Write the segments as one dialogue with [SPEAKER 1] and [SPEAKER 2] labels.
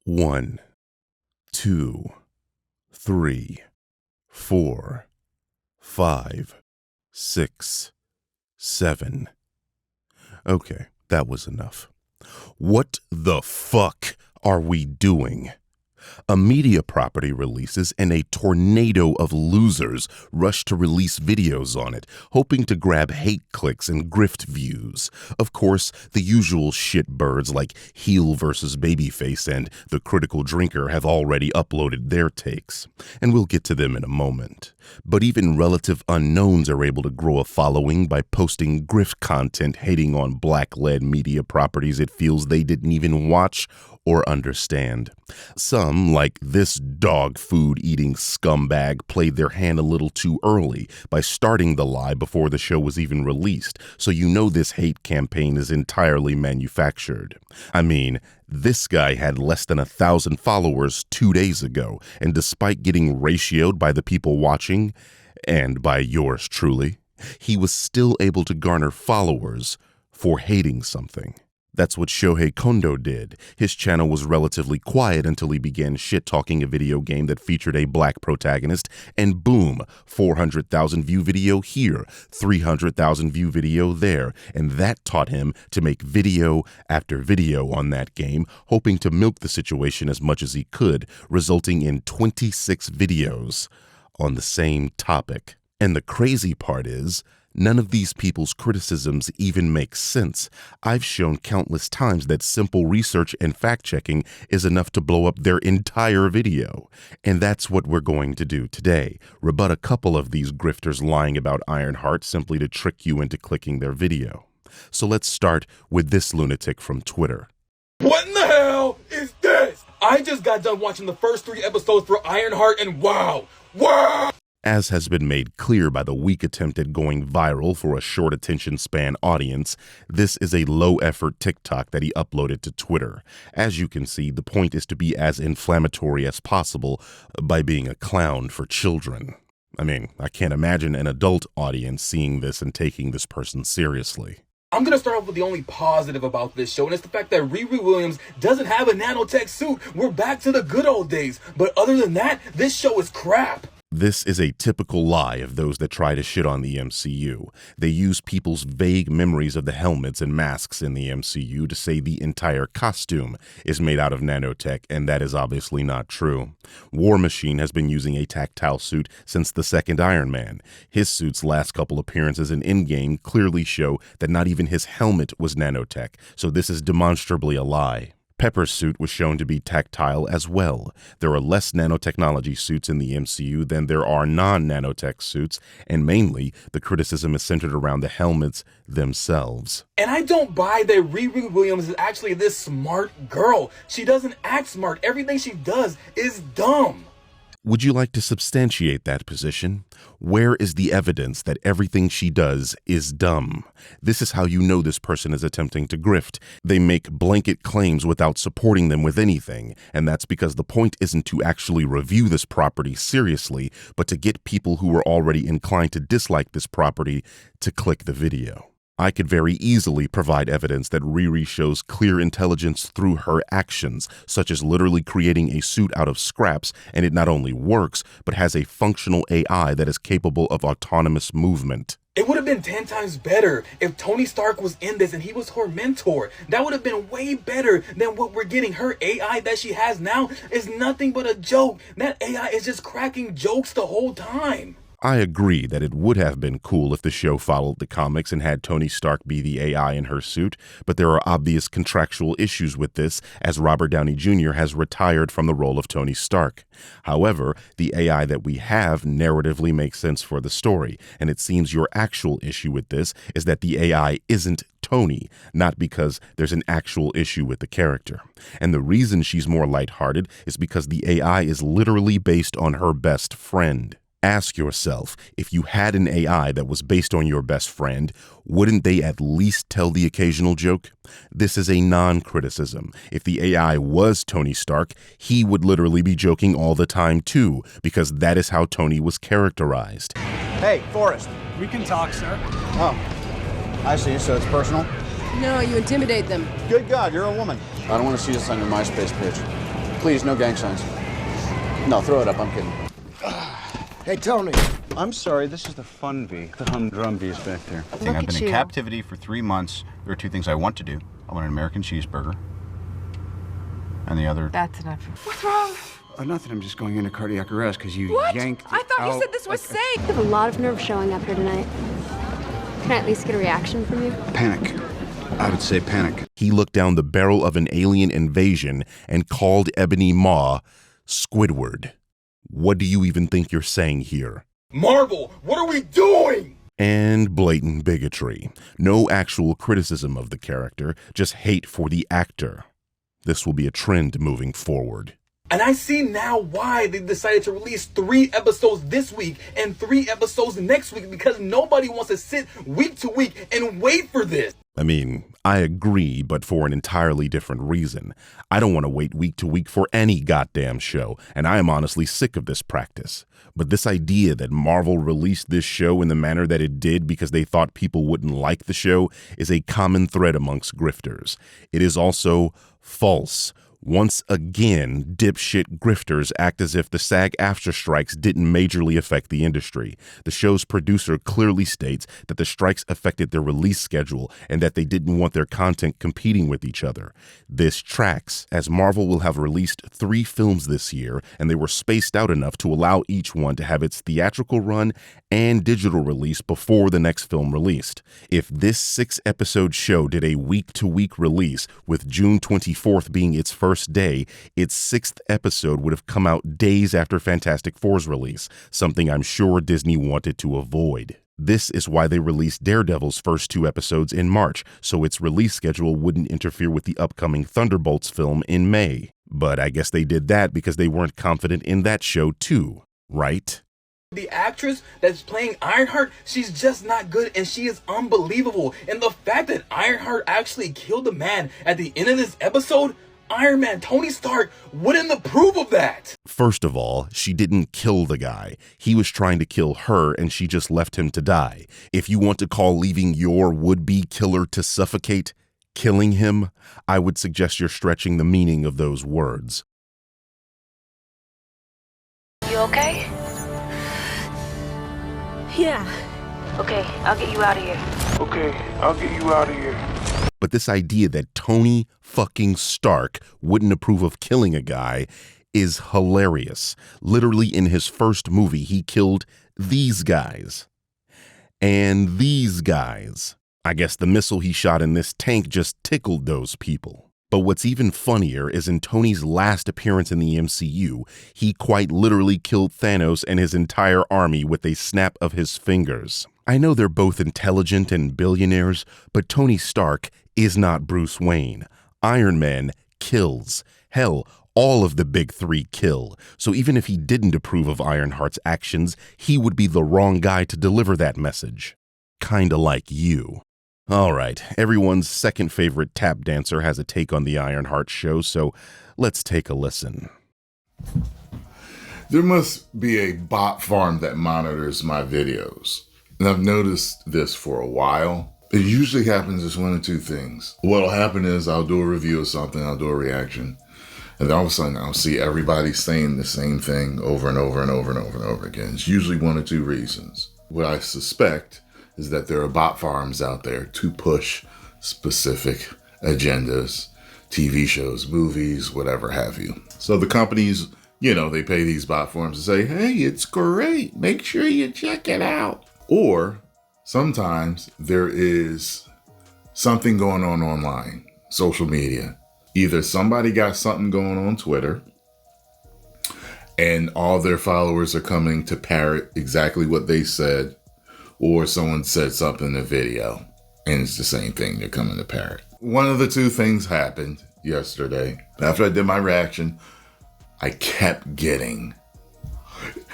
[SPEAKER 1] 1, 2, 3, 4, 5, 6, 7. Okay, that was enough. What the fuck are we doing? A media property releases and a tornado of losers rush to release videos on it, hoping to grab hate clicks and grift views. Of course, the usual shitbirds like Heel vs. Babyface and The Critical Drinker have already uploaded their takes, and we'll get to them in a moment. But even relative unknowns are able to grow a following by posting grift content hating on black-led media properties it feels they didn't even watch or understand. Some, like this dog food eating scumbag, played their hand a little too early by starting the lie before the show was even released, so you know this hate campaign is entirely manufactured. I mean, this guy had less than 1,000 followers 2 days ago, and despite getting ratioed by the people watching, and by yours truly, he was still able to garner followers for hating something. That's what Shohei Kondo did. His channel was relatively quiet until he began shit-talking a video game that featured a black protagonist, and boom, 400,000 view video here, 300,000 view video there, and that taught him to make video after video on that game, hoping to milk the situation as much as he could, resulting in 26 videos on the same topic. And the crazy part is, none of these people's criticisms even make sense. I've shown countless times that simple research and fact-checking is enough to blow up their entire video. And that's what we're going to do today. Rebut a couple of these grifters lying about Ironheart simply to trick you into clicking their video. So let's start with this lunatic from Twitter.
[SPEAKER 2] What in the hell is this? I just got done watching the first 3 episodes for Ironheart and wow!
[SPEAKER 1] As has been made clear by the weak attempt at going viral for a short attention span audience, this is a low-effort TikTok that he uploaded to Twitter. As you can see, the point is to be as inflammatory as possible by being a clown for children. I mean, I can't imagine an adult audience seeing this and taking this person seriously.
[SPEAKER 2] I'm gonna start off with the only positive about this show, and it's the fact that Riri Williams doesn't have a nanotech suit. We're back to the good old days. But other than that, this show is crap.
[SPEAKER 1] This is a typical lie of those that try to shit on the MCU. They use people's vague memories of the helmets and masks in the MCU to say the entire costume is made out of nanotech, and that is obviously not true. War Machine has been using a tactile suit since the second Iron Man. His suit's last couple appearances in Endgame clearly show that not even his helmet was nanotech, so this is demonstrably a lie. Pepper's suit was shown to be tactile as well. There are less nanotechnology suits in the MCU than there are non-nanotech suits, and mainly, the criticism is centered around the helmets themselves.
[SPEAKER 2] And I don't buy that Riri Williams is actually this smart girl. She doesn't act smart. Everything she does is dumb.
[SPEAKER 1] Would you like to substantiate that position? Where is the evidence that everything she does is dumb? This is how you know this person is attempting to grift. They make blanket claims without supporting them with anything, and that's because the point isn't to actually review this property seriously, but to get people who are already inclined to dislike this property to click the video. I could very easily provide evidence that Riri shows clear intelligence through her actions, such as literally creating a suit out of scraps, and it not only works, but has a functional AI that is capable of autonomous movement.
[SPEAKER 2] It would have been 10 times better if Tony Stark was in this and he was her mentor. That would have been way better than what we're getting. Her AI that she has now is nothing but a joke. That AI is just cracking jokes the whole time.
[SPEAKER 1] I agree that it would have been cool if the show followed the comics and had Tony Stark be the AI in her suit, but there are obvious contractual issues with this, as Robert Downey Jr. has retired from the role of Tony Stark. However, the AI that we have narratively makes sense for the story, and it seems your actual issue with this is that the AI isn't Tony, not because there's an actual issue with the character. And the reason she's more lighthearted is because the AI is literally based on her best friend. Ask yourself, if you had an AI that was based on your best friend, wouldn't they at least tell the occasional joke? This is a non-criticism. If the AI was Tony Stark, he would literally be joking all the time too, because that is how Tony was characterized.
[SPEAKER 3] Hey, Forrest.
[SPEAKER 4] We can talk, sir.
[SPEAKER 3] Oh, I see, so it's personal?
[SPEAKER 5] No, you intimidate them.
[SPEAKER 3] Good God, you're a woman.
[SPEAKER 6] I don't want to see this on your MySpace page.
[SPEAKER 3] Please, no gang signs. No, throw it up. I'm kidding.
[SPEAKER 4] Hey, Tony.
[SPEAKER 3] I'm sorry, this is the fun V. The humdrum V is back there.
[SPEAKER 5] I've been in captivity for 3 months. There are 2 things I want to do. I want an American cheeseburger. And the other...
[SPEAKER 6] That's enough. What's wrong?
[SPEAKER 3] Nothing. I'm just going into cardiac arrest because you yanked
[SPEAKER 6] I thought
[SPEAKER 3] out
[SPEAKER 6] you said this was safe.
[SPEAKER 7] I have a lot of nerve showing up here tonight. Can I at least get a reaction from you?
[SPEAKER 3] Panic. I would say panic.
[SPEAKER 1] He looked down the barrel of an alien invasion and called Ebony Maw Squidward. What do you even think you're saying here?
[SPEAKER 2] Marvel, what are we doing?
[SPEAKER 1] And blatant bigotry. No actual criticism of the character, just hate for the actor. This will be a trend moving forward.
[SPEAKER 2] And I see now why they decided to release 3 episodes this week and 3 episodes next week, because nobody wants to sit week to week and wait for this.
[SPEAKER 1] I mean, I agree, but for an entirely different reason. I don't want to wait week to week for any goddamn show, and I am honestly sick of this practice. But this idea that Marvel released this show in the manner that it did because they thought people wouldn't like the show is a common thread amongst grifters. It is also false. Once again, dipshit grifters act as if the SAG-AFTRA strikes didn't majorly affect the industry. The show's producer clearly states that the strikes affected their release schedule and that they didn't want their content competing with each other. This tracks, as Marvel will have released 3 films this year, and they were spaced out enough to allow each one to have its theatrical run and digital release before the next film released. If this 6-episode show did a week-to-week release, with June 24th being its first day, its 6th episode would have come out days after Fantastic Four's release, something I'm sure Disney wanted to avoid. This is why they released Daredevil's first 2 episodes in March, so its release schedule wouldn't interfere with the upcoming Thunderbolts film in May. But I guess they did that because they weren't confident in that show too, right?
[SPEAKER 2] The actress that's playing Ironheart, she's just not good, and she is unbelievable. And the fact that Ironheart actually killed a man at the end of this episode, Iron Man, Tony Stark, wouldn't approve of that.
[SPEAKER 1] First of all, she didn't kill the guy. He was trying to kill her, and she just left him to die. If you want to call leaving your would-be killer to suffocate killing him, I would suggest you're stretching the meaning of those words.
[SPEAKER 8] You okay?
[SPEAKER 7] Yeah.
[SPEAKER 8] Okay, I'll get you out of here.
[SPEAKER 4] Okay, I'll get you out of here.
[SPEAKER 1] But this idea that Tony fucking Stark wouldn't approve of killing a guy is hilarious. Literally in his first movie, he killed these guys. And these guys. I guess the missile he shot in this tank just tickled those people. But what's even funnier is in Tony's last appearance in the MCU, he quite literally killed Thanos and his entire army with a snap of his fingers. I know they're both intelligent and billionaires, but Tony Stark is not Bruce Wayne. Iron Man kills. Hell, all of the big 3 kill. So even if he didn't approve of Ironheart's actions, he would be the wrong guy to deliver that message. Kinda like you. All right, everyone's second favorite tap dancer has a take on the Ironheart show, so let's take a listen.
[SPEAKER 9] There must be a bot farm that monitors my videos. And I've noticed this for a while. It usually happens as one of 2 things. What'll happen is I'll do a review of something, I'll do a reaction, and then all of a sudden I'll see everybody saying the same thing over and over and over and over and over again. It's usually 1 or 2 reasons. What I suspect is that there are bot farms out there to push specific agendas, TV shows, movies, whatever have you. So the companies, they pay these bot farms to say, hey, it's great, make sure you check it out. Or sometimes there is something going on online, social media. Either somebody got something going on Twitter and all their followers are coming to parrot exactly what they said, or someone said something in a video and it's the same thing they're coming to parrot. One of the 2 things happened yesterday. After I did my reaction, I kept getting,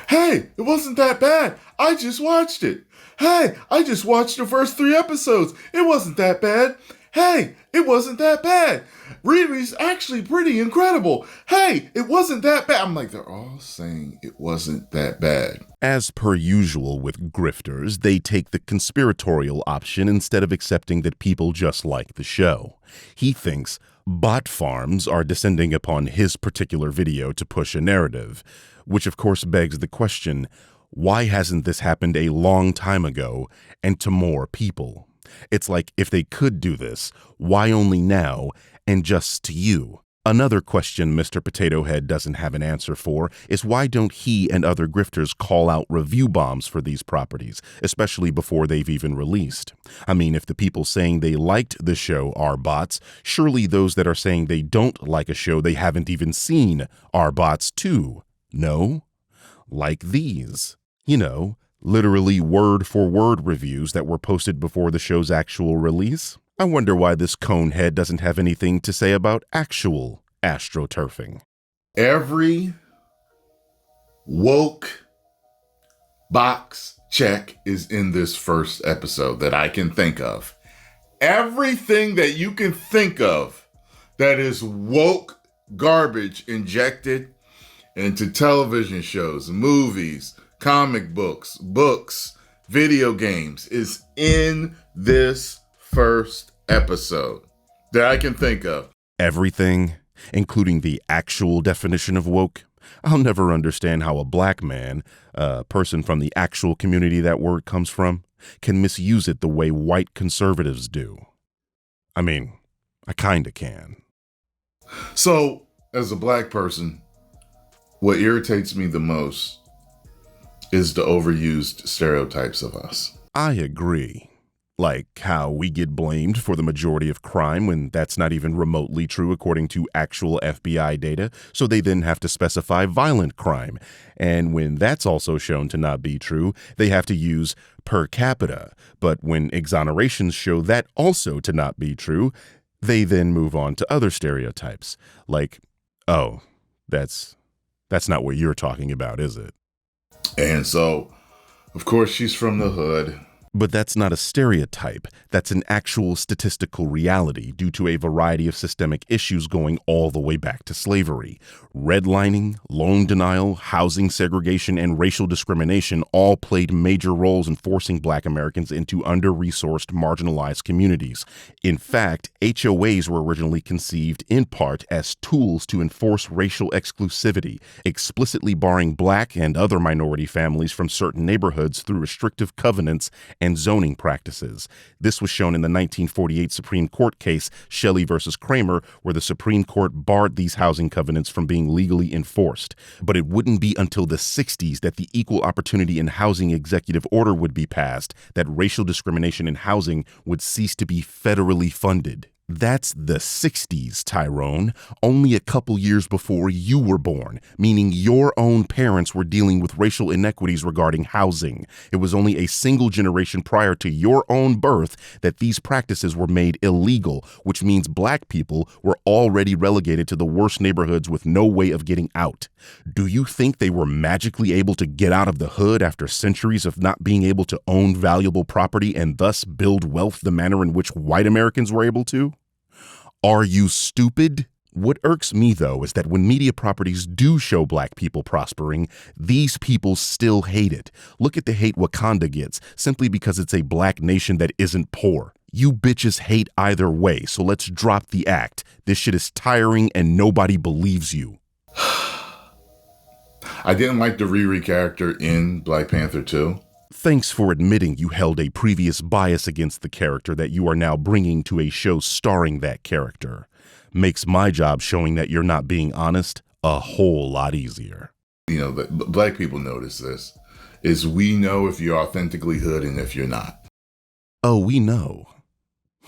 [SPEAKER 9] hey, it wasn't that bad. I just watched it. Hey, I just watched the first 3 episodes. It wasn't that bad. Hey, it wasn't that bad. Riri's actually pretty incredible. Hey, it wasn't that bad. I'm like, they're all saying it wasn't that bad.
[SPEAKER 1] As per usual with grifters, they take the conspiratorial option instead of accepting that people just like the show. He thinks Bot farms are descending upon his particular video to push a narrative, which of course begs the question, why hasn't this happened a long time ago and to more people? It's like, if they could do this, why only now and just to you? Another question Mr. Potato Head doesn't have an answer for is why don't he and other grifters call out review bombs for these properties, especially before they've even released? I mean, if the people saying they liked the show are bots, surely those that are saying they don't like a show they haven't even seen are bots too, no? Like these. You know, literally word-for-word reviews that were posted before the show's actual release. I wonder why this conehead doesn't have anything to say about actual astroturfing.
[SPEAKER 9] Every woke box check is in this first episode that I can think of. Everything that you can think of that is woke garbage injected into television shows, movies, comic books, video games is in this first episode that I can think of.
[SPEAKER 1] Everything, including the actual definition of woke. I'll never understand how a black man, a person from the actual community that word comes from, can misuse it the way white conservatives do. I mean, I kinda can.
[SPEAKER 9] So, as a black person, what irritates me the most is the overused stereotypes of us.
[SPEAKER 1] I agree. Like how we get blamed for the majority of crime when that's not even remotely true according to actual FBI data, so they then have to specify violent crime. And when that's also shown to not be true, they have to use per capita. But when exonerations show that also to not be true, they then move on to other stereotypes. Like, oh, that's not what you're talking about, is it?
[SPEAKER 9] And so, of course, she's from the hood.
[SPEAKER 1] But that's not a stereotype. That's an actual statistical reality due to a variety of systemic issues going all the way back to slavery. Redlining, loan denial, housing segregation, and racial discrimination all played major roles in forcing Black Americans into under-resourced, marginalized communities. In fact, HOAs were originally conceived in part as tools to enforce racial exclusivity, explicitly barring Black and other minority families from certain neighborhoods through restrictive covenants and zoning practices. This was shown in the 1948 Supreme Court case, Shelley versus Kramer, where the Supreme Court barred these housing covenants from being legally enforced. But it wouldn't be until the 60s that the Equal Opportunity in Housing Executive Order would be passed that racial discrimination in housing would cease to be federally funded. That's the 60s, Tyrone, only a couple years before you were born, meaning your own parents were dealing with racial inequities regarding housing. It was only a single generation prior to your own birth that these practices were made illegal, which means Black people were already relegated to the worst neighborhoods with no way of getting out. Do you think they were magically able to get out of the hood after centuries of not being able to own valuable property and thus build wealth the manner in which white Americans were able to? Are you stupid? What irks me, though, is that when media properties do show Black people prospering, these people still hate it. Look at the hate Wakanda gets, simply because it's a Black nation that isn't poor. You bitches hate either way, so let's drop the act. This shit is tiring and nobody believes you.
[SPEAKER 9] I didn't like the Riri character in Black Panther 2.
[SPEAKER 1] Thanks for admitting you held a previous bias against the character that you are now bringing to a show starring that character. Makes my job showing that you're not being honest a whole lot easier.
[SPEAKER 9] You know, Black people notice this, is we know if you're authentically hood and if you're not.
[SPEAKER 1] Oh, we know.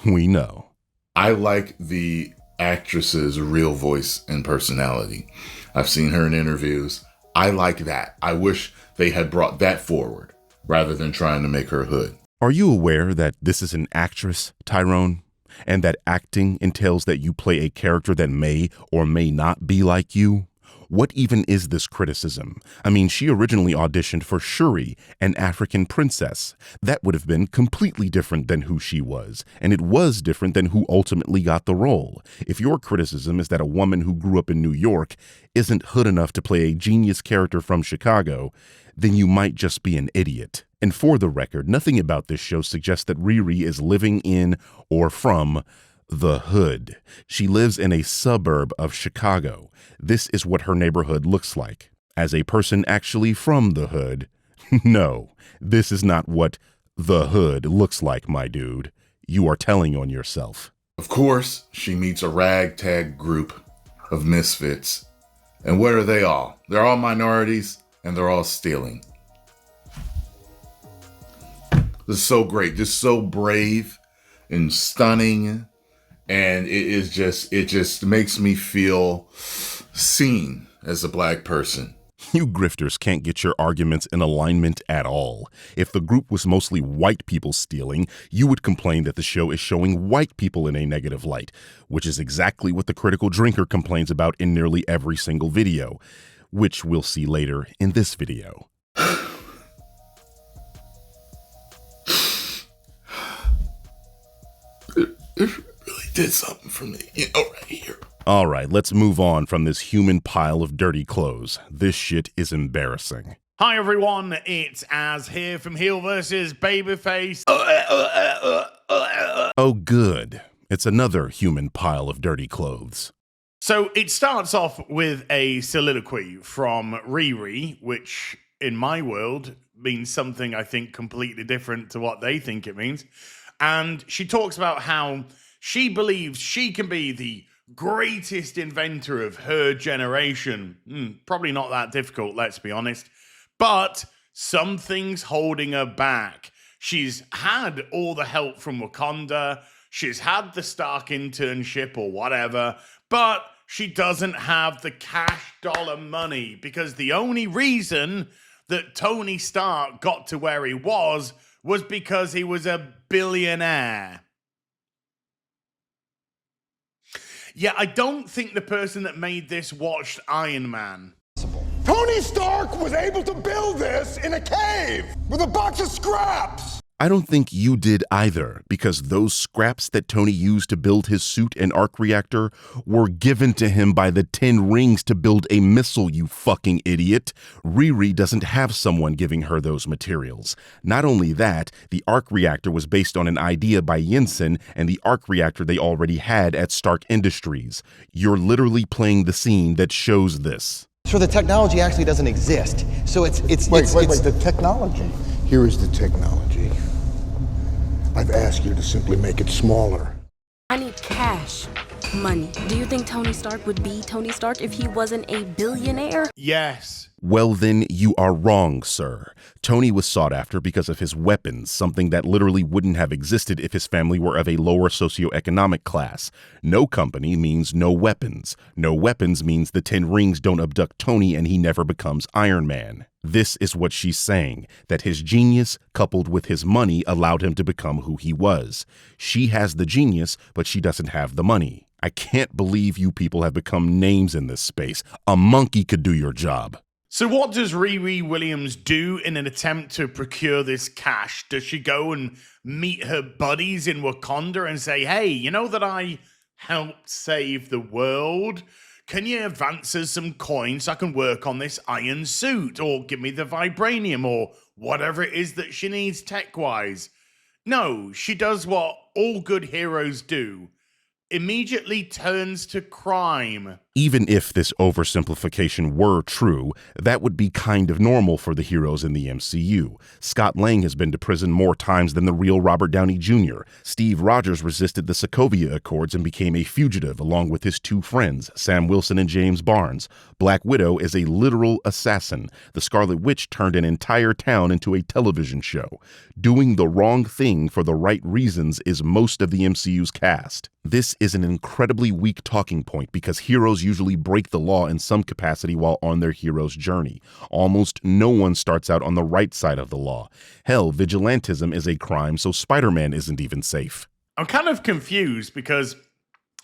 [SPEAKER 1] We know.
[SPEAKER 9] I like the actress's real voice and personality. I've seen her in interviews. I like that. I wish they had brought that forward, rather than trying to make her hood.
[SPEAKER 1] Are you aware that this is an actress, Tyrone? And that acting entails that you play a character that may or may not be like you? What even is this criticism? I mean, she originally auditioned for Shuri, an African princess. That would have been completely different than who she was, and it was different than who ultimately got the role. If your criticism is that a woman who grew up in New York isn't hood enough to play a genius character from Chicago, then you might just be an idiot. And for the record, nothing about this show suggests that Riri is living in or from the hood. She lives in a suburb of Chicago. This is what her neighborhood looks like. As a person actually from the hood, no, this is not what the hood looks like, my dude. You are telling on yourself.
[SPEAKER 9] Of course, she meets a ragtag group of misfits. And what are they all? They're all minorities, and they're all stealing. This is so great, just so brave and stunning. And it just makes me feel seen as a black person.
[SPEAKER 1] You grifters can't get your arguments in alignment at all. If the group was mostly white people stealing, you would complain that the show is showing white people in a negative light, which is exactly what the critical drinker complains about in nearly every single video, which we'll see later in this video.
[SPEAKER 9] It really did something for me, right here.
[SPEAKER 1] All right, let's move on from this human pile of dirty clothes. This shit is embarrassing.
[SPEAKER 6] Hi everyone, it's Az here from Heel vs. Babyface.
[SPEAKER 1] Oh good, it's another human pile of dirty clothes.
[SPEAKER 6] So it starts off with a soliloquy from Riri, which in my world means something I think completely different to what they think it means. And she talks about how she believes she can be the greatest inventor of her generation. Probably not that difficult, let's be honest. But something's holding her back. She's had all the help from Wakanda. She's had the Stark internship or whatever. But she doesn't have the cash dollar money, because the only reason that Tony Stark got to where he was because he was a billionaire. Yeah, I don't think the person that made this watched Iron Man.
[SPEAKER 4] Tony Stark was able to build this in a cave with a box of scraps.
[SPEAKER 1] I don't think you did either, because those scraps that Tony used to build his suit and arc reactor were given to him by the 10 rings to build a missile, you fucking idiot. Riri doesn't have someone giving her those materials. Not only that, the arc reactor was based on an idea by Yinsen and the arc reactor they already had at Stark Industries. You're literally playing the scene that shows this.
[SPEAKER 10] So the technology actually doesn't exist. So it's
[SPEAKER 4] Wait, the technology. Here is the technology. I've asked you to simply make it smaller.
[SPEAKER 11] I need cash. Money. Do you think Tony Stark would be Tony Stark if he wasn't a billionaire?
[SPEAKER 6] Yes.
[SPEAKER 1] Well then, you are wrong, sir. Tony was sought after because of his weapons, something that literally wouldn't have existed if his family were of a lower socioeconomic class. No company means no weapons. No weapons means the 10 rings don't abduct Tony and he never becomes Iron Man. This is what she's saying, that his genius coupled with his money allowed him to become who he was. She has the genius, but she doesn't have the money. I can't believe you people have become names in this space. A monkey could do your job.
[SPEAKER 6] So what does Riri Williams do in an attempt to procure this cash? Does she go and meet her buddies in Wakanda and say, hey, you know that I helped save the world? Can you advance us some coins so I can work on this iron suit? Or give me the vibranium or whatever it is that she needs tech-wise? No, she does what all good heroes do. Immediately turns to crime.
[SPEAKER 1] Even if this oversimplification were true, that would be kind of normal for the heroes in the MCU. Scott Lang has been to prison more times than the real Robert Downey Jr. Steve Rogers resisted the Sokovia Accords and became a fugitive along with his 2 friends, Sam Wilson and James Barnes. Black Widow is a literal assassin. The Scarlet Witch turned an entire town into a television show. Doing the wrong thing for the right reasons is most of the MCU's cast. This is an incredibly weak talking point because heroes usually break the law in some capacity while on their hero's journey. Almost no one starts out on the right side of the law. Hell, vigilantism is a crime, so Spider-Man isn't even safe.
[SPEAKER 6] I'm kind of confused because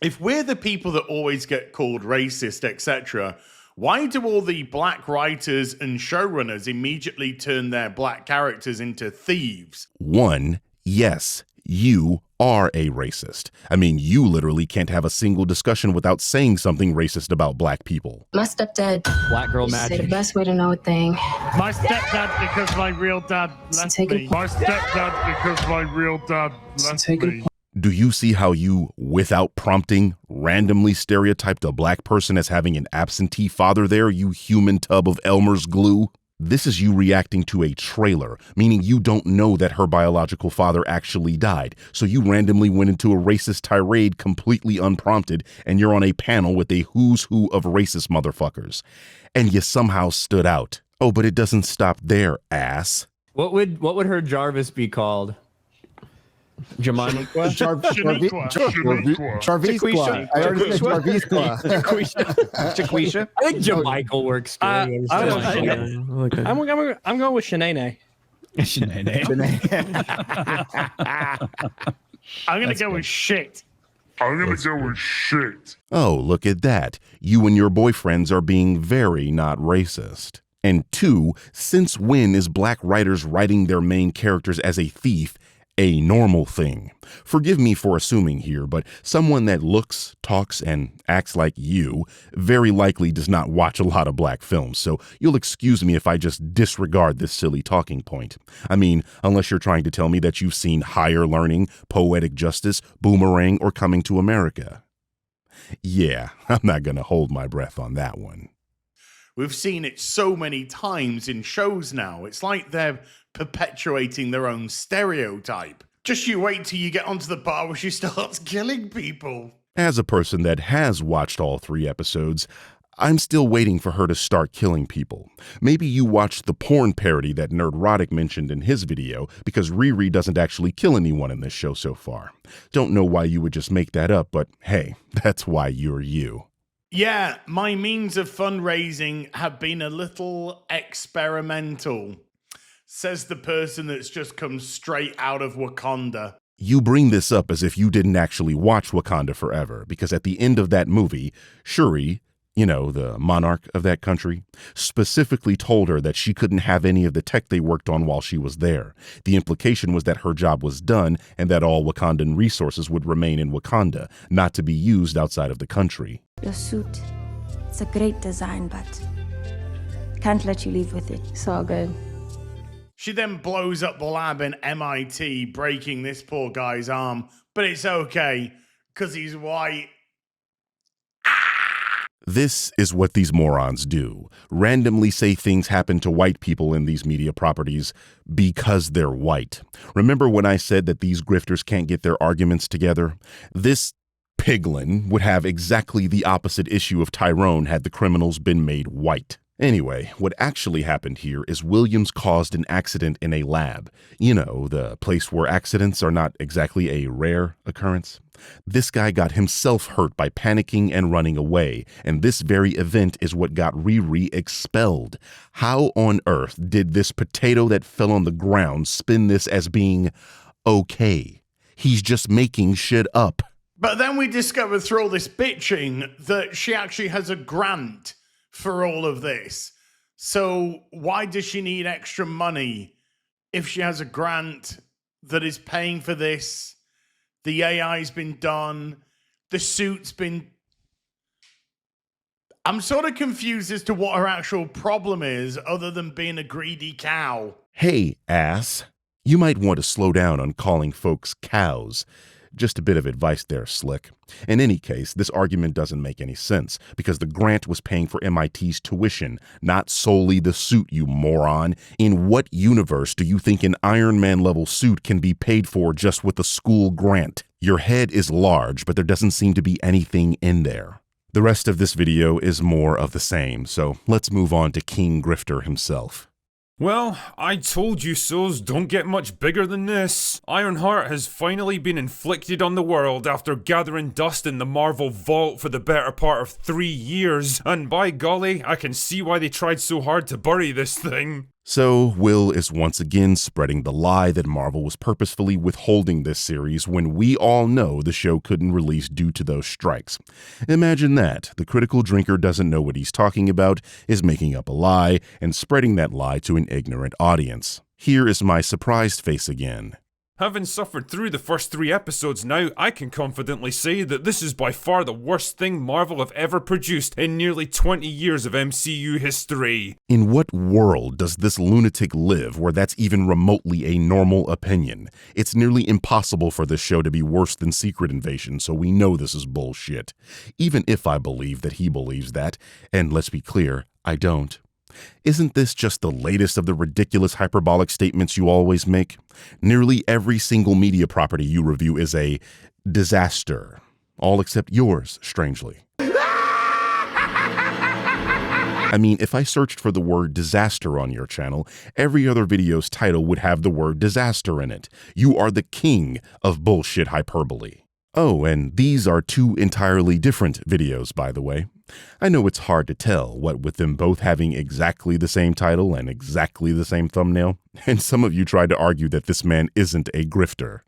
[SPEAKER 6] if we're the people that always get called racist, etc., why do all the black writers and showrunners immediately turn their black characters into thieves?
[SPEAKER 1] 1, yes, you are a racist. I mean, you literally can't have a single discussion without saying something racist about black people.
[SPEAKER 12] My stepdad. Black girl magic. Say the best way to know a thing.
[SPEAKER 6] My stepdad because my real dad left me. My stepdad because my real dad left me.
[SPEAKER 1] Do you see how you, without prompting, randomly stereotyped a black person as having an absentee father there, you human tub of Elmer's glue? This is you reacting to a trailer, meaning you don't know that her biological father actually died. So you randomly went into a racist tirade completely unprompted, and you're on a panel with a who's who of racist motherfuckers. And you somehow stood out. Oh, but it doesn't stop there, ass.
[SPEAKER 13] What would her Jarvis be called? Jamiqua?
[SPEAKER 14] Jarvisqua. I already said Jarvisqua.
[SPEAKER 13] Jaquisha. I think Jamichael works good.
[SPEAKER 15] I'm going with Shanae.
[SPEAKER 6] I'm going to go with shit.
[SPEAKER 1] Oh, look at that. You and your boyfriends are being very not racist. And 2, since when is black writers writing their main characters as a thief a normal thing? Forgive me for assuming here, but someone that looks, talks, and acts like you very likely does not watch a lot of black films, so you'll excuse me if I just disregard this silly talking point. I mean, unless you're trying to tell me that you've seen Higher Learning, Poetic Justice, Boomerang, or Coming to America. Yeah, I'm not gonna hold my breath on that one.
[SPEAKER 6] We've seen it so many times in shows now. It's like they're perpetuating their own stereotype. Just you wait till you get onto the part where she starts killing people.
[SPEAKER 1] As a person that has watched all 3 episodes, I'm still waiting for her to start killing people. Maybe you watched the porn parody that Nerdrotic mentioned in his video, because Riri doesn't actually kill anyone in this show so far. Don't know why you would just make that up, but hey, that's why you're you.
[SPEAKER 6] Yeah, my means of fundraising have been a little experimental, says the person that's just come straight out of Wakanda.
[SPEAKER 1] You bring this up as if you didn't actually watch Wakanda Forever, because at the end of that movie, Shuri, you know, the monarch of that country, specifically told her that she couldn't have any of the tech they worked on while she was there. The implication was that her job was done and that all Wakandan resources would remain in Wakanda, not to be used outside of the country.
[SPEAKER 16] Your suit, it's a great design, but can't let you leave with it.
[SPEAKER 7] It's all good.
[SPEAKER 6] She then blows up the lab in MIT, breaking this poor guy's arm, but it's okay, because he's white.
[SPEAKER 1] This is what these morons do. Randomly say things happen to white people in these media properties because they're white. Remember when I said that these grifters can't get their arguments together? This piglin would have exactly the opposite issue of Tyrone had the criminals been made white. Anyway, what actually happened here is Williams caused an accident in a lab. You know, the place where accidents are not exactly a rare occurrence. This guy got himself hurt by panicking and running away, and this very event is what got Riri expelled. How on earth did this potato that fell on the ground spin this as being okay? He's just making shit up.
[SPEAKER 6] But then we discovered through all this bitching that she actually has a grant for all of this. So why does she need extra money if she has a grant that is paying for this? The AI's been done. The suit's been... I'm sort of confused as to what her actual problem is other than being a greedy cow.
[SPEAKER 1] Hey, ass. You might want to slow down on calling folks cows. Just a bit of advice there, Slick. In any case, this argument doesn't make any sense, because the grant was paying for MIT's tuition, not solely the suit, you moron. In what universe do you think an Iron Man level suit can be paid for just with a school grant? Your head is large, but there doesn't seem to be anything in there. The rest of this video is more of the same, so let's move on to King Grifter himself.
[SPEAKER 17] Well, I told you so's don't get much bigger than this. Ironheart has finally been inflicted on the world after gathering dust in the Marvel vault for the better part of 3 years, and by golly, I can see why they tried so hard to bury this thing.
[SPEAKER 1] So, Will is once again spreading the lie that Marvel was purposefully withholding this series when we all know the show couldn't release due to those strikes. Imagine that. The critical drinker doesn't know what he's talking about, is making up a lie, and spreading that lie to an ignorant audience. Here is my surprised face again.
[SPEAKER 17] Having suffered through the first 3 episodes now, I can confidently say that this is by far the worst thing Marvel have ever produced in nearly 20 years of MCU history.
[SPEAKER 1] In what world does this lunatic live where that's even remotely a normal opinion? It's nearly impossible for this show to be worse than Secret Invasion, so we know this is bullshit. Even if I believe that he believes that, and let's be clear, I don't. Isn't this just the latest of the ridiculous hyperbolic statements you always make? Nearly every single media property you review is a disaster. All except yours, strangely. I mean, if I searched for the word disaster on your channel, every other video's title would have the word disaster in it. You are the king of bullshit hyperbole. Oh, and these are 2 entirely different videos, by the way. I know it's hard to tell, what with them both having exactly the same title and exactly the same thumbnail, and some of you tried to argue that this man isn't a grifter.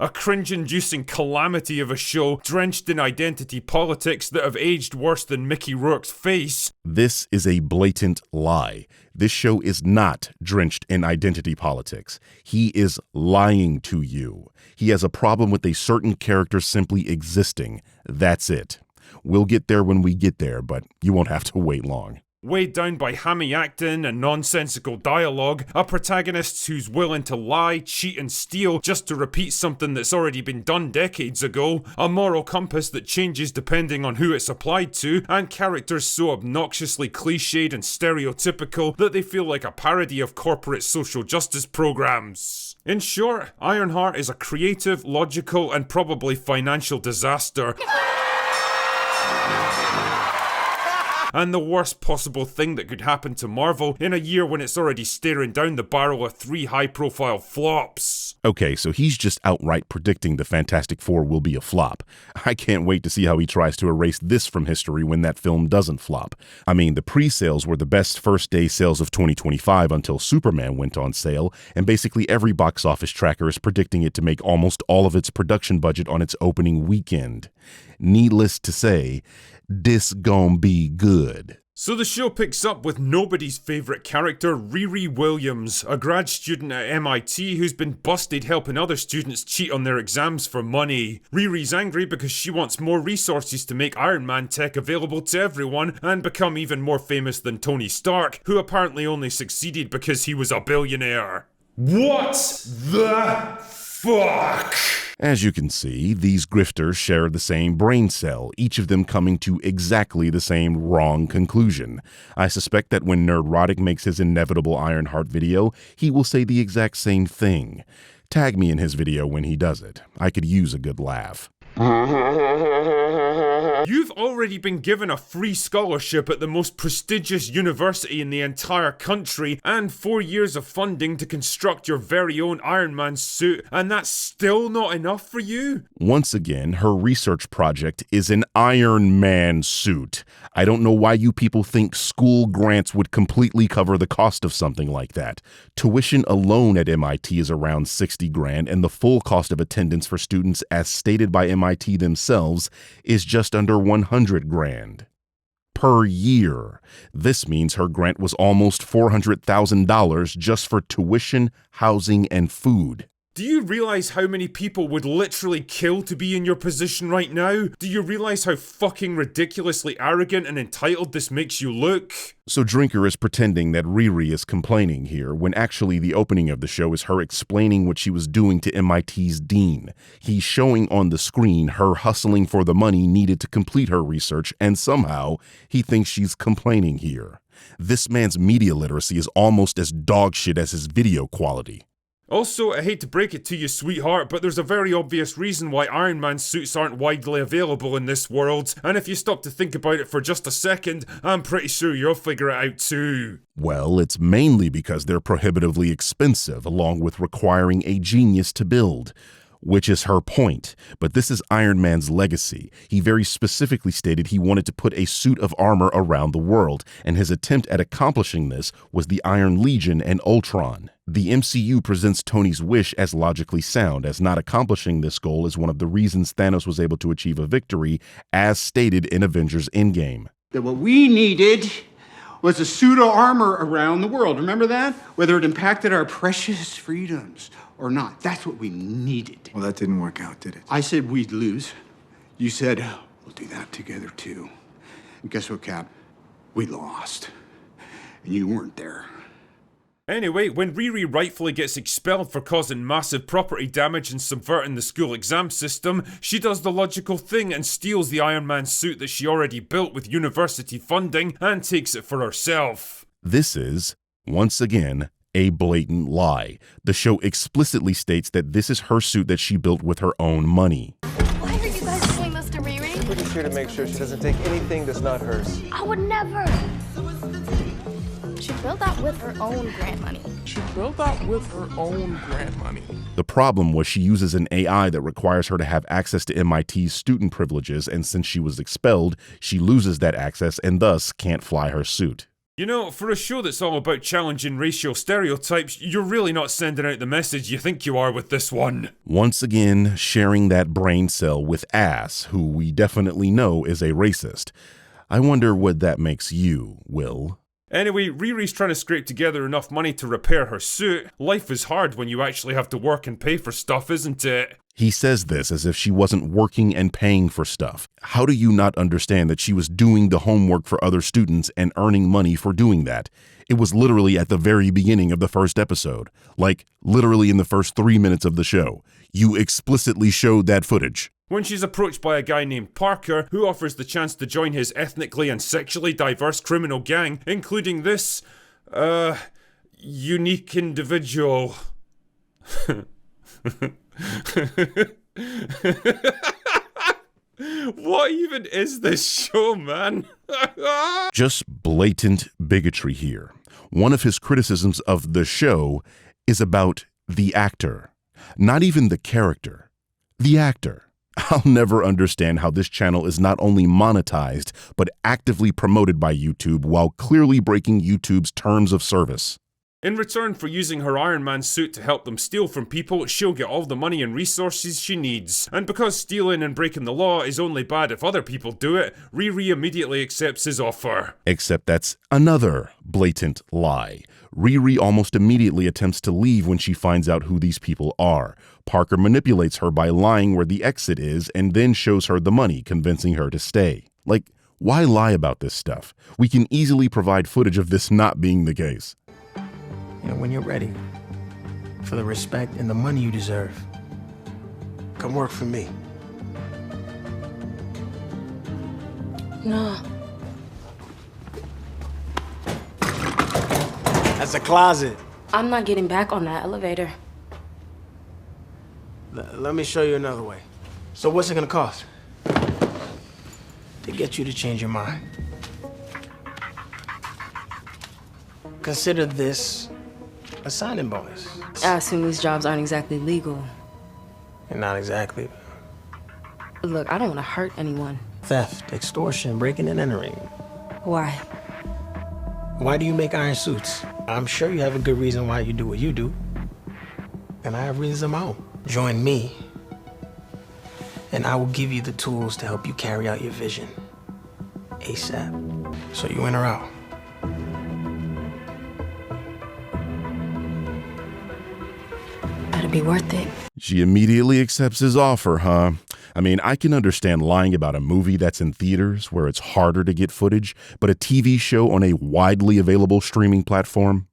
[SPEAKER 17] A cringe-inducing calamity of a show drenched in identity politics that have aged worse than Mickey Rourke's face.
[SPEAKER 1] This is a blatant lie. This show is not drenched in identity politics. He is lying to you. He has a problem with a certain character simply existing. That's it. We'll get there when we get there, but you won't have to wait long.
[SPEAKER 17] Weighed down by hammy acting and nonsensical dialogue, a protagonist who's willing to lie, cheat and steal just to repeat something that's already been done decades ago, a moral compass that changes depending on who it's applied to, and characters so obnoxiously cliched and stereotypical that they feel like a parody of corporate social justice programs. In short, Ironheart is a creative, logical and probably financial disaster. And the worst possible thing that could happen to Marvel in a year when it's already staring down the barrel of 3 high-profile flops.
[SPEAKER 1] Okay, so he's just outright predicting the Fantastic Four will be a flop. I can't wait to see how he tries to erase this from history when that film doesn't flop. I mean, the pre-sales were the best first-day sales of 2025 until Superman went on sale, and basically every box office tracker is predicting it to make almost all of its production budget on its opening weekend. Needless to say, this gon' be good.
[SPEAKER 17] So the show picks up with nobody's favourite character, Riri Williams, a grad student at MIT who's been busted helping other students cheat on their exams for money. Riri's angry because she wants more resources to make Iron Man tech available to everyone and become even more famous than Tony Stark, who apparently only succeeded because he was a billionaire. What the fuck?
[SPEAKER 1] As you can see, these grifters share the same brain cell, each of them coming to exactly the same wrong conclusion. I suspect that when Nerdrotic makes his inevitable Ironheart video, he will say the exact same thing. Tag me in his video when he does it. I could use a good laugh.
[SPEAKER 17] You've already been given a free scholarship at the most prestigious university in the entire country and 4 years of funding to construct your very own Iron Man suit, and that's still not enough for you?
[SPEAKER 1] Once again, her research project is an Iron Man suit. I don't know why you people think school grants would completely cover the cost of something like that. Tuition alone at MIT is around 60 grand, and the full cost of attendance for students, as stated by MIT themselves, is just under 100 grand. Per year. This means her grant was almost $400,000 just for tuition, housing, and food.
[SPEAKER 17] Do you realize how many people would literally kill to be in your position right now? Do you realize how fucking ridiculously arrogant and entitled this makes you look?
[SPEAKER 1] So Drinker is pretending that Riri is complaining here, when actually the opening of the show is her explaining what she was doing to MIT's dean. He's showing on the screen her hustling for the money needed to complete her research, and somehow he thinks she's complaining here. This man's media literacy is almost as dogshit as his video quality.
[SPEAKER 17] Also, I hate to break it to you, sweetheart, but there's a very obvious reason why Iron Man suits aren't widely available in this world, and if you stop to think about it for just a second, I'm pretty sure you'll figure it out too.
[SPEAKER 1] Well, it's mainly because they're prohibitively expensive, along with requiring a genius to build. Which is her point, but this is Iron Man's legacy. He very specifically stated he wanted to put a suit of armor around the world, and his attempt at accomplishing this was the Iron Legion and Ultron. The MCU presents Tony's wish as logically sound, as not accomplishing this goal is one of the reasons Thanos was able to achieve a victory, as stated in Avengers Endgame.
[SPEAKER 15] That what we needed was a pseudo-armor around the world. Remember that? Whether it impacted our precious freedoms or not. That's what we needed.
[SPEAKER 18] Well, that didn't work out, did it?
[SPEAKER 15] I said we'd lose. You said, we'll do that together, too. And guess what, Cap? We lost. And you weren't there.
[SPEAKER 17] Anyway, when Riri rightfully gets expelled for causing massive property damage and subverting the school exam system, she does the logical thing and steals the Iron Man suit that she already built with university funding and takes it for herself.
[SPEAKER 1] This is, once again, a blatant lie. The show explicitly states that this is her suit that she built with her own money.
[SPEAKER 19] Why are you guys doing this to Riri?
[SPEAKER 10] We're just here to make sure she doesn't take anything that's not hers.
[SPEAKER 19] I would never. She built that with her own grant money.
[SPEAKER 1] The problem was she uses an AI that requires her to have access to MIT's student privileges, and since she was expelled, she loses that access and thus can't fly her suit.
[SPEAKER 17] You know, for a show that's all about challenging racial stereotypes, you're really not sending out the message you think you are with this one.
[SPEAKER 1] Once again, sharing that brain cell with Ass, who we definitely know is a racist. I wonder what that makes you, Will.
[SPEAKER 17] Anyway, Riri's trying to scrape together enough money to repair her suit. Life is hard when you actually have to work and pay for stuff, isn't it?
[SPEAKER 1] He says this as if she wasn't working and paying for stuff. How do you not understand that she was doing the homework for other students and earning money for doing that? It was literally at the very beginning of the first episode. Like, literally in the first 3 minutes of the show. You explicitly showed that footage.
[SPEAKER 17] When she's approached by a guy named Parker, who offers the chance to join his ethnically and sexually diverse criminal gang, including this, unique individual. What even is this show, man?
[SPEAKER 1] Just blatant bigotry here. One of his criticisms of the show is about the actor. Not even the character. The actor. I'll never understand how this channel is not only monetized, but actively promoted by YouTube while clearly breaking YouTube's terms of service.
[SPEAKER 17] In return for using her Iron Man suit to help them steal from people, she'll get all the money and resources she needs. And because stealing and breaking the law is only bad if other people do it, Riri immediately accepts his offer.
[SPEAKER 1] Except that's another blatant lie. Riri almost immediately attempts to leave when she finds out who these people are. Parker manipulates her by lying where the exit is and then shows her the money, convincing her to stay. Like, why lie about this stuff? We can easily provide footage of this not being the case.
[SPEAKER 20] You know, when you're ready for the respect and the money you deserve, come work for me.
[SPEAKER 11] No.
[SPEAKER 20] That's a closet.
[SPEAKER 11] I'm not getting back on that elevator.
[SPEAKER 20] Let me show you another way. So what's it gonna cost to get you to change your mind? Consider this a signing bonus.
[SPEAKER 11] I assume these jobs aren't exactly legal.
[SPEAKER 20] And not exactly.
[SPEAKER 11] Look, I don't want to hurt anyone.
[SPEAKER 20] Theft, extortion, breaking and entering.
[SPEAKER 11] Why?
[SPEAKER 20] Why do you make iron suits? I'm sure you have a good reason why you do what you do. And I have reasons of my own. Join me, and I will give you the tools to help you carry out your vision. ASAP. So you in or out?
[SPEAKER 11] Better be worth it.
[SPEAKER 1] She immediately accepts his offer, huh? I mean, I can understand lying about a movie that's in theaters where it's harder to get footage, but a TV show on a widely available streaming platform?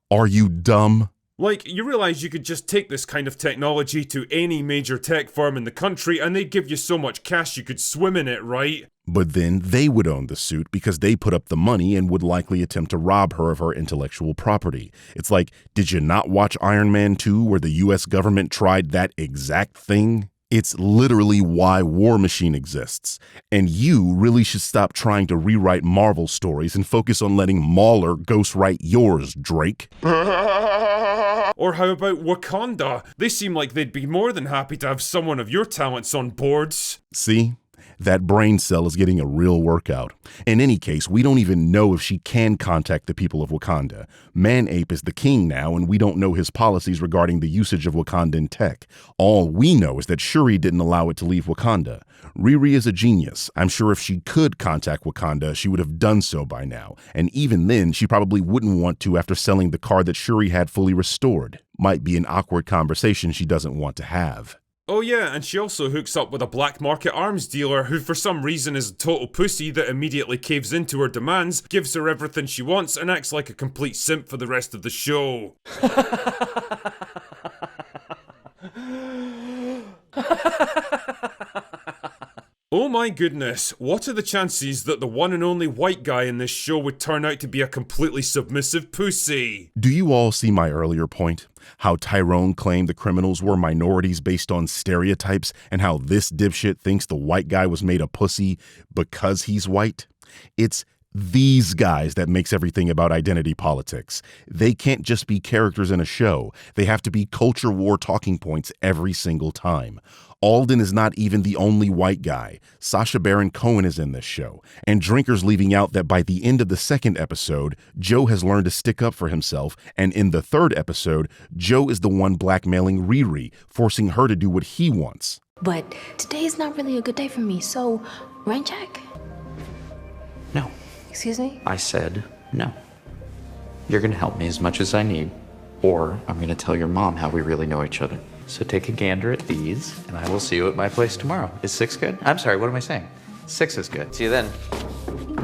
[SPEAKER 1] Are you dumb?
[SPEAKER 17] Like, you realize you could just take this kind of technology to any major tech firm in the country and they'd give you so much cash you could swim in it, right?
[SPEAKER 1] But then they would own the suit because they put up the money and would likely attempt to rob her of her intellectual property. It's like, did you not watch Iron Man 2 where the US government tried that exact thing? It's literally why War Machine exists. And you really should stop trying to rewrite Marvel stories and focus on letting Mauler ghostwrite yours, Drake.
[SPEAKER 17] Or how about Wakanda? They seem like they'd be more than happy to have someone of your talents on boards.
[SPEAKER 1] See? That brain cell is getting a real workout. In any case, we don't even know if she can contact the people of Wakanda. Man-Ape is the king now, and we don't know his policies regarding the usage of Wakandan tech. All we know is that Shuri didn't allow it to leave Wakanda. Riri is a genius. I'm sure if she could contact Wakanda, she would have done so by now. And even then, she probably wouldn't want to after selling the car that Shuri had fully restored. Might be an awkward conversation she doesn't want to have.
[SPEAKER 17] Oh yeah, and she also hooks up with a black market arms dealer who for some reason is a total pussy that immediately caves into her demands, gives her everything she wants, and acts like a complete simp for the rest of the show. Oh my goodness, what are the chances that the one and only white guy in this show would turn out to be a completely submissive pussy?
[SPEAKER 1] Do you all see my earlier point? How Tyrone claimed the criminals were minorities based on stereotypes, and how this dipshit thinks the white guy was made a pussy because he's white? It's these guys that makes everything about identity politics. They can't just be characters in a show. They have to be culture war talking points every single time. Alden is not even the only white guy. Sacha Baron Cohen is in this show, and Drinker's leaving out that by the end of the second episode, Joe has learned to stick up for himself, and in the third episode, Joe is the one blackmailing Riri, forcing her to do what he wants.
[SPEAKER 12] But today's not really a good day for me, so rain check?
[SPEAKER 18] No.
[SPEAKER 12] Excuse me?
[SPEAKER 18] I said no. You're gonna help me as much as I need, or I'm gonna tell your mom how we really know each other. So take a gander at these, and I will see you at my place tomorrow. Is 6 good? I'm sorry, what am I saying? 6 is good.
[SPEAKER 10] See you then.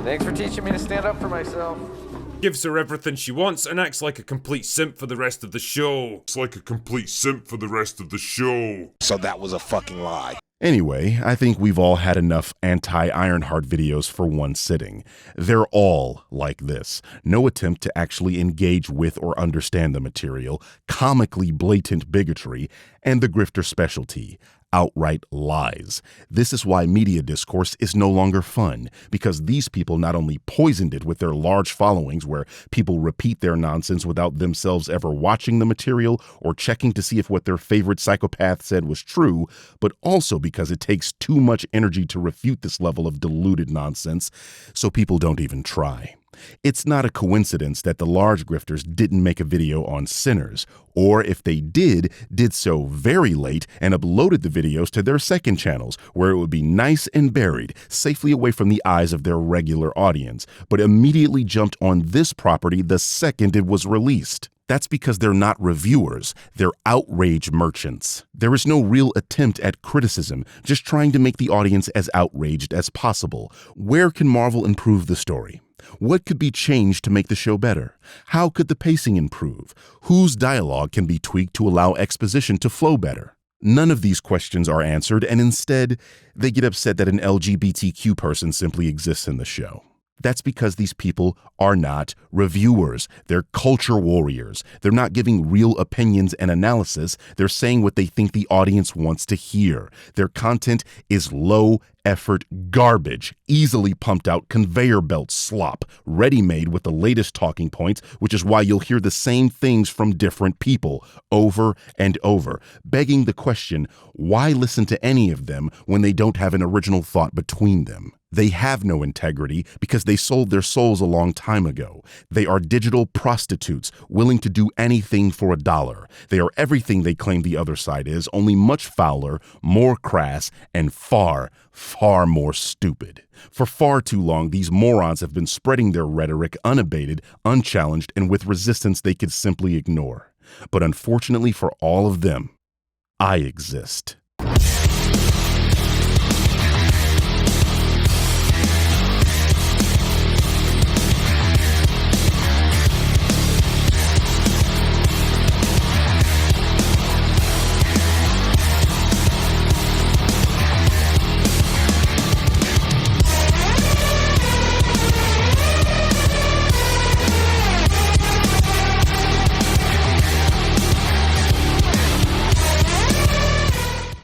[SPEAKER 10] Thanks for teaching me to stand up for myself.
[SPEAKER 17] Gives her everything she wants and acts like a complete simp for the rest of the show.
[SPEAKER 1] So that was a fucking lie. Anyway, I think we've all had enough anti-Ironheart videos for one sitting. They're all like this. No attempt to actually engage with or understand the material, comically blatant bigotry, and the grifter specialty, outright lies. This is why media discourse is no longer fun, because these people not only poisoned it with their large followings where people repeat their nonsense without themselves ever watching the material or checking to see if what their favorite psychopath said was true, but also because it takes too much energy to refute this level of diluted nonsense, so people don't even try. It's not a coincidence that the large grifters didn't make a video on Sinners, or if they did so very late and uploaded the videos to their second channels, where it would be nice and buried, safely away from the eyes of their regular audience, but immediately jumped on this property the second it was released. That's because they're not reviewers, they're outrage merchants. There is no real attempt at criticism, just trying to make the audience as outraged as possible. Where can Marvel improve the story? What could be changed to make the show better? How could the pacing improve? Whose dialogue can be tweaked to allow exposition to flow better? None of these questions are answered, and instead, they get upset that an LGBTQ person simply exists in the show. That's because these people are not reviewers. They're culture warriors. They're not giving real opinions and analysis. They're saying what they think the audience wants to hear. Their content is low-effort garbage, easily pumped out conveyor belt slop, ready-made with the latest talking points, which is why you'll hear the same things from different people over and over, begging the question, why listen to any of them when they don't have an original thought between them? They have no integrity because they sold their souls a long time ago. They are digital prostitutes willing to do anything for $1. They are everything they claim the other side is, only much fouler, more crass, and far, far more stupid. For far too long, these morons have been spreading their rhetoric unabated, unchallenged, and with resistance they could simply ignore. But unfortunately for all of them, I exist.